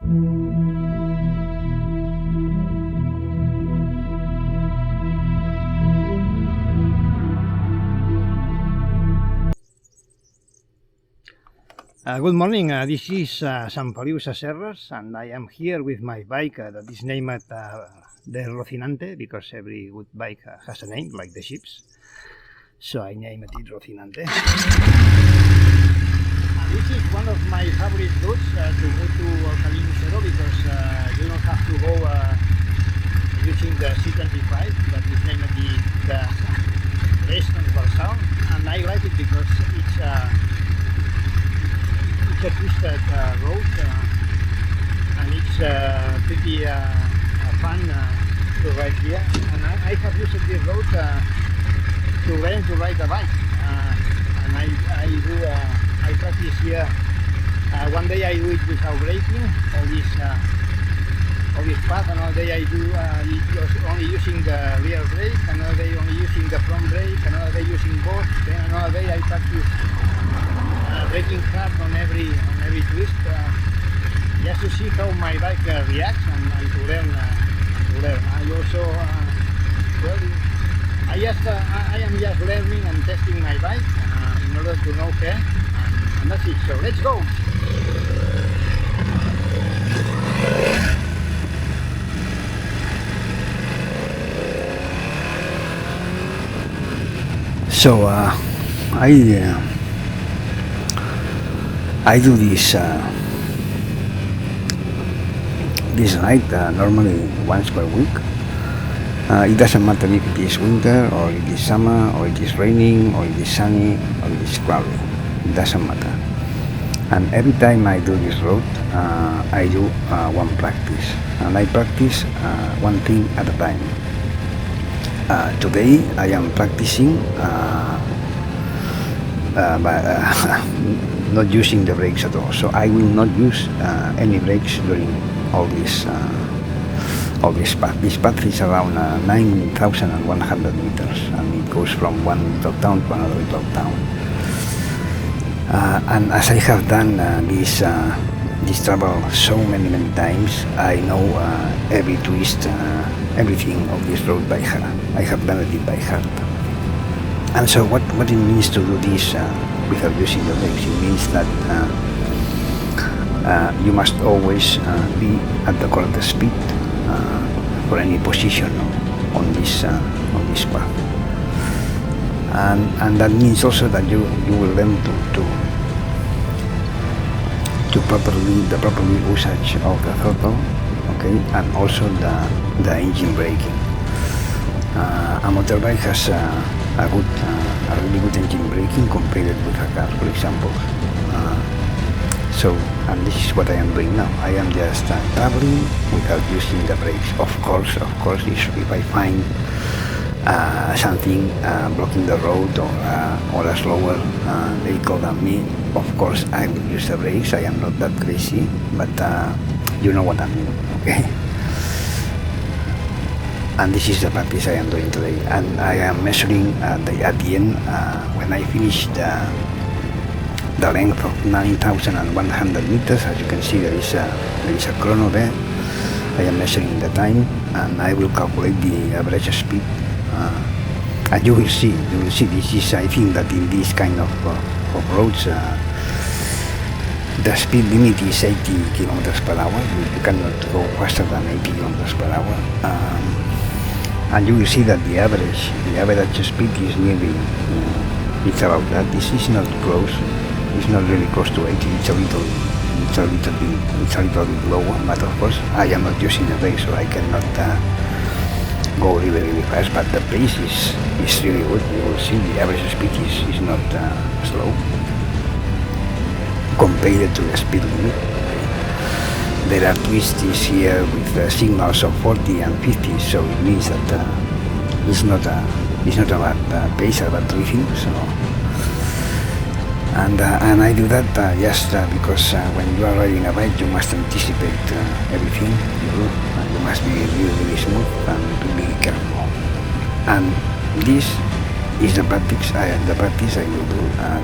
Good morning. This is Sant Feliu Sasserres, and I am here with my bike that is named the Rocinante, because every good bike has a name, like the ships. So I named it Rocinante. This is one of my favorite routes to go to Alcalí Cero, because you don't have to go using the C25 that is named the Brest Transversal, and I like it because it's a twisted road, and it's pretty fun to ride here. And I have used this road to learn to ride a bike, and I practice here. One day I do it without braking, all this path. Another day I do only using the rear brake, another day only using the front brake, another day using both. Then another day I practice braking hard on every twist, just to see how my bike reacts, and to learn. I also, I am just learning and testing my bike in order to know her, and that's it. So let's go. So I do this ride normally once per week. It doesn't matter if it is winter, or it is summer, or it is raining, or it is sunny, or it is cloudy. It doesn't matter. And every time I do this road, I do one practice, and I practice one thing at a time. Today I am practicing not using the brakes at all, so I will not use any brakes during all this path. This path is around 9,100 meters, and it goes from one little town to another little town. And as I have done this travel so many times, I know every twist, everything of this road by heart. I have done it by heart. And so what it means to do this without using the brakes, it means that you must always be at the correct speed for any position on this path. And that means also that you will learn to the proper usage of the throttle, okay, and also the engine braking. A motorbike has a really good engine braking compared with a car, for example. And this is what I am doing now. I am just traveling without using the brakes. Of course, if I find something blocking the road, or a slower vehicle than me, of course I will use the brakes. I am not that crazy, but you know what I mean, okay? And this is the practice I am doing today, and I am measuring at the end when I finish the length of 9,100 meters. As you can see, there is a chrono there. I am measuring the time, and I will calculate the average speed, and you will see this is, I think that in this kind of roads the speed limit is 80 kilometers per hour. You cannot go faster than 80 kilometers per hour. And you will see that the average speed is nearly, it's about that. This is not close. It's not really close to 80. It's a little bit lower. But of course, I am not using the brake, so I cannot go really fast. But the pace is really good. You will see the average speed is not slow compared to the speed limit. There are twists here with signals of 40 and 50, so it means that it's not about pace, about drifting. So, and I do that just because when you are riding a bike, you must anticipate everything you do, and you must be really smooth and be careful. And this is the practice I will do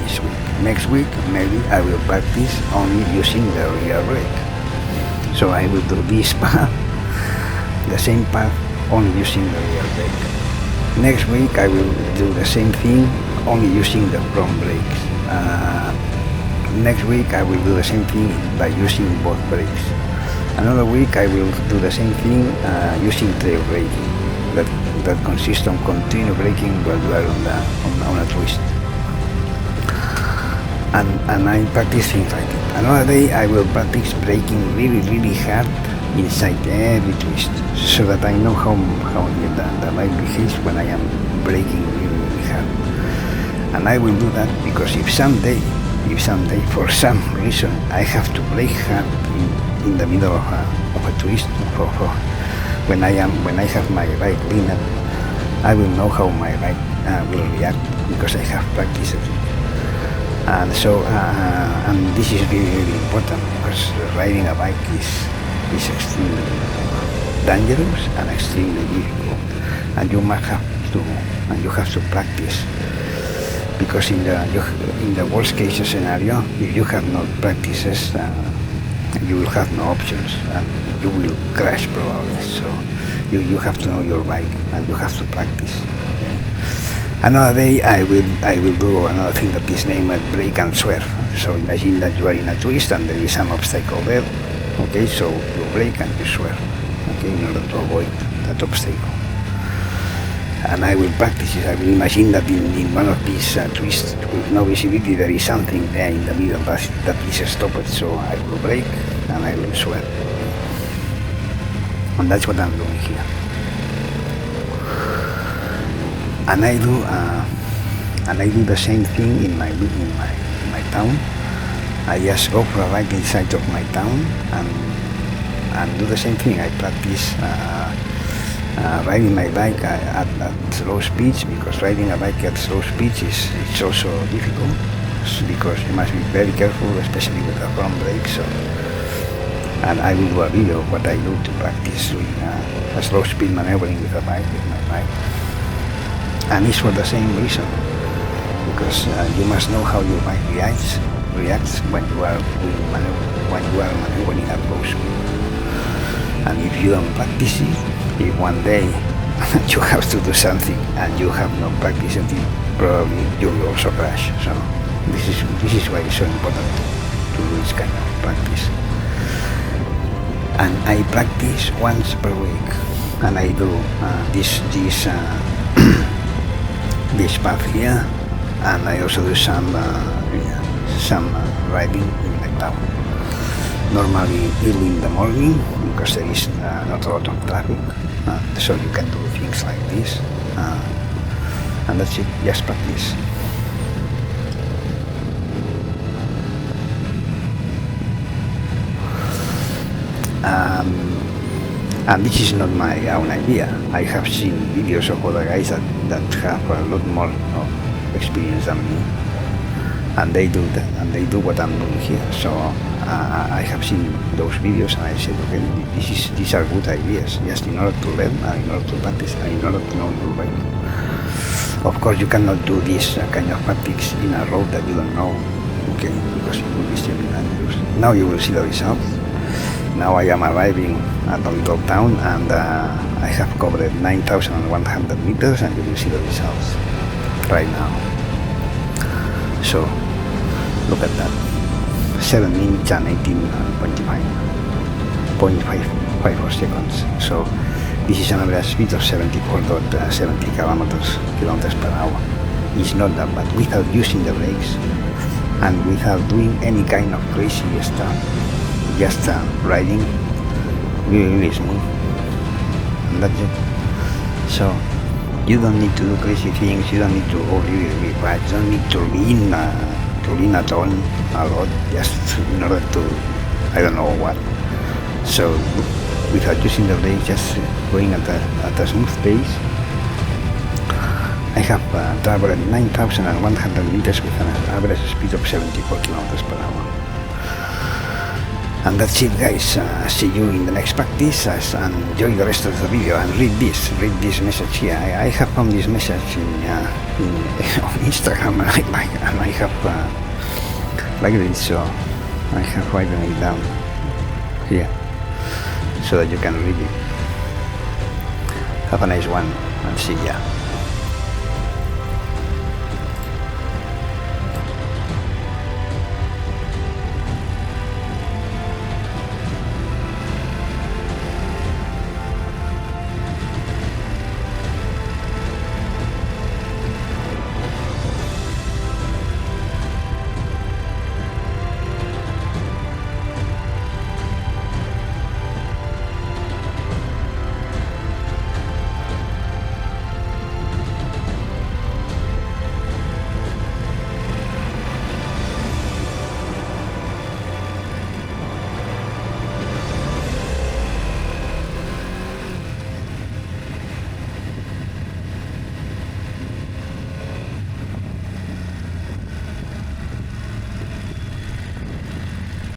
this week. Next week, maybe I will practice only using the rear brake. So I will do this path, the same path, only using the rear brake. Next week I will do the same thing, only using the front brakes. Next week I will do the same thing by using both brakes. Another week I will do the same thing using trail braking. That consists on continuous braking while you are on a twist. And I practice things like that. Another day I will practice braking really hard inside every twist, so that I know how the bike behaves when I am braking really hard. And I will do that because if someday for some reason I have to brake hard in the middle of a twist, when I have my bike leaner, I will know how my bike will react because I have practiced it. And so and this is really important because riding a bike is extremely dangerous and extremely difficult, and you have to practice, because in the worst case scenario, if you have no practices, you will have no options and you will crash probably. So you have to know your bike and you have to practice. Another day I will do another thing that is named brake and swerve. So imagine that you are in a twist and there is an obstacle there. Okay, so you brake and you swerve, okay, in order to avoid that obstacle. And I will practice it. I will imagine that in one of these twists with no visibility there is something there in the middle that is stopped, so I will brake and I will swerve. And that's what I'm doing here. And I do the same thing in my town. I just go for a ride inside of my town and do the same thing. I practice riding my bike at slow speeds, because riding a bike at slow speeds is also difficult, because you must be very careful, especially with the front brake. So, and I will do a video of what I do to practice doing a slow speed maneuvering with my bike. And it's for the same reason, because you must know how your bike reacts when you are maneuvering at low speed. And if you don't practice it, if one day you have to do something and you have no practice in it, probably you will also crash. So this is why it's so important to do this kind of practice. And I practice once per week, and I do this path here, and I also do some riding in my town. Normally early in the morning, because there is not a lot of traffic, so you can do things like this, and that's it, just practice. And this is not my own idea. I have seen videos of other guys that have a lot more experience than me, and they do that, and they do what I'm doing here. So I have seen those videos and I said, okay, these are good ideas, just in order to learn and in order to practice and in order to know your bike. Of course, you cannot do this kind of practice in a road that you don't know, okay, because it will be extremely dangerous. Now you will see the results. Now I am arriving at the little town, and I have covered 9,100 meters, and you will see the results right now. So look at that, 7 minutes and 18.54 seconds. So this is an average speed of 74.70 kilometers per hour. It's not that bad without using the brakes and without doing any kind of crazy stuff. Just riding really smooth, and that's it. So you don't need to do crazy things, you don't need to go really fast, you don't need to lean at all a lot, just in order to, I don't know what. So without using the brakes, just going at a smooth pace. I have traveled 9,100 meters with an average speed of 74 kilometers per hour. And that's it, guys. See you in the next practice, and enjoy the rest of the video, and read this message here. I have found this message on Instagram, and I have like this, so I have written it down here. so that you can read it. Have a nice one and see ya.